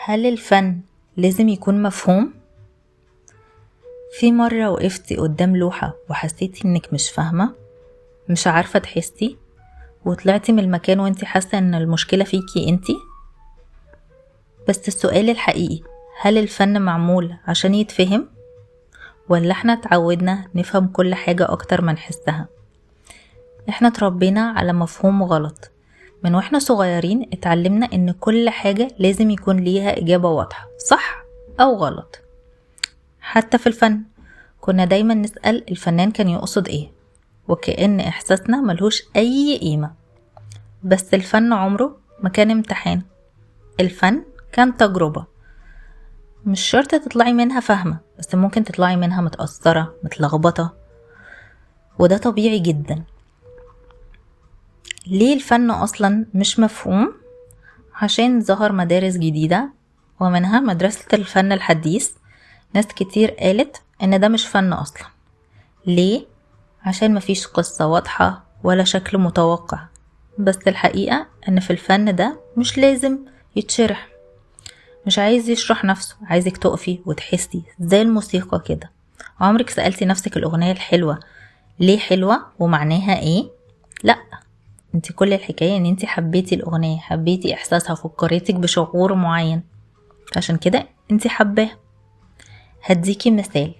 هل الفن لازم يكون مفهوم؟ في مرة وقفتي قدام لوحة وحسيتي انك مش فاهمة، مش عارفة تحسي، وطلعتي من المكان وانتي حاسة ان المشكلة فيكي انتي. بس السؤال الحقيقي، هل الفن معمول عشان يتفهم؟ ولا احنا اتعودنا نفهم كل حاجة اكتر ما نحسها؟ احنا اتربينا على مفهوم غلط. من واحنا صغيرين اتعلمنا ان كل حاجة لازم يكون ليها اجابة واضحة، صح او غلط. حتى في الفن كنا دايما نسأل الفنان كان يقصد ايه، وكأن احساسنا ملهوش اي قيمة. بس الفن عمره ما كان امتحان، الفن كان تجربة. مش شرط تطلعي منها فاهمة، بس ممكن تطلعي منها متأثرة متلخبطة، وده طبيعي جدا. ليه الفن اصلا مش مفهوم؟ عشان ظهر مدارس جديدة، ومنها مدرسة الفن الحديث. ناس كتير قالت ان ده مش فن اصلا. ليه؟ عشان مفيش قصة واضحة ولا شكل متوقع. بس الحقيقة ان في الفن ده مش لازم يتشرح، مش عايز يشرح نفسه، عايزك تقفي وتحسي زي الموسيقى كده. عمرك سألتي نفسك الأغنية الحلوة ليه حلوة ومعناها ايه؟ لا، انت كل الحكاية ان انت حبيتي الأغنية، حبيتي احساسها، فكرتك بشعور معين، عشان كده انت حباها. هديكي مثال،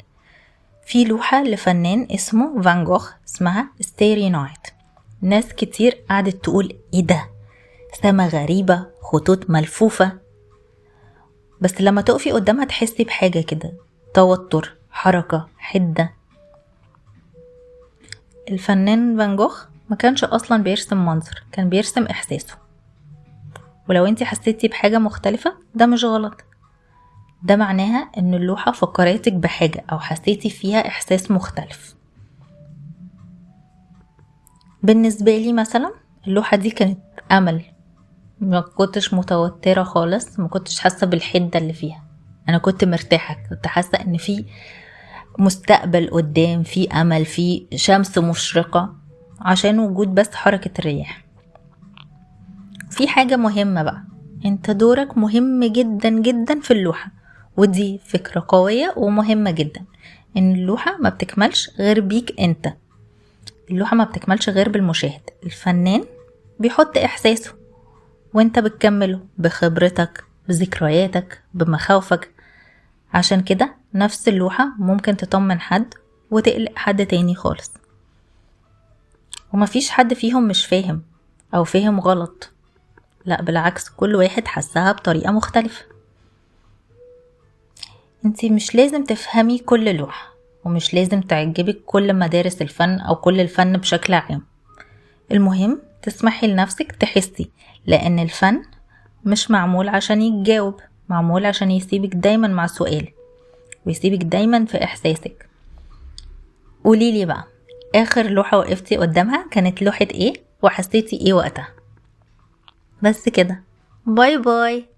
في لوحة لفنان اسمه فان جوخ اسمها ستاري نايت. ناس كتير قعدت تقول ايه ده، سما غريبة، خطوط ملفوفة. بس لما تقفي قدامها تحسي بحاجة كده، توتر، حركة، حدة. الفنان فان جوخ ما كانش اصلا بيرسم منظر، كان بيرسم احساسه. ولو انتي حسيتي بحاجة مختلفة ده مش غلط، ده معناها ان اللوحة فكرتك بحاجة او حسيتي فيها احساس مختلف. بالنسبة لي مثلا اللوحة دي كانت امل. ما كنتش متوترة خالص، ما كنتش حاسة بالحدة اللي فيها. انا كنت مرتاحة، كنت حاسة ان في مستقبل قدام، في امل، في شمس مشرقة، عشان وجود بس حركة الرياح. في حاجة مهمة بقى، انت دورك مهم جدا جدا في اللوحة، ودي فكرة قوية ومهمة جدا. ان اللوحة ما بتكملش غير بيك انت، اللوحة ما بتكملش غير بالمشاهد. الفنان بيحط احساسه وانت بتكمله بخبرتك، بذكرياتك، بمخاوفك. عشان كده نفس اللوحة ممكن تطمن حد وتقلق حد تاني خالص، ومفيش حد فيهم مش فاهم او فاهم غلط. لا بالعكس، كل واحد حسها بطريقة مختلفة. انتي مش لازم تفهمي كل لوحة، ومش لازم تعجبك كل مدارس الفن او كل الفن بشكل عام. المهم تسمحي لنفسك تحسي، لان الفن مش معمول عشان يتجاوب، معمول عشان يسيبك دايما مع سؤال، ويسيبك دايما في احساسك. قوليلي بقى، اخر لوحة وقفتي قدامها كانت لوحة ايه، وحسيتي ايه وقتها؟ بس كده، باي باي.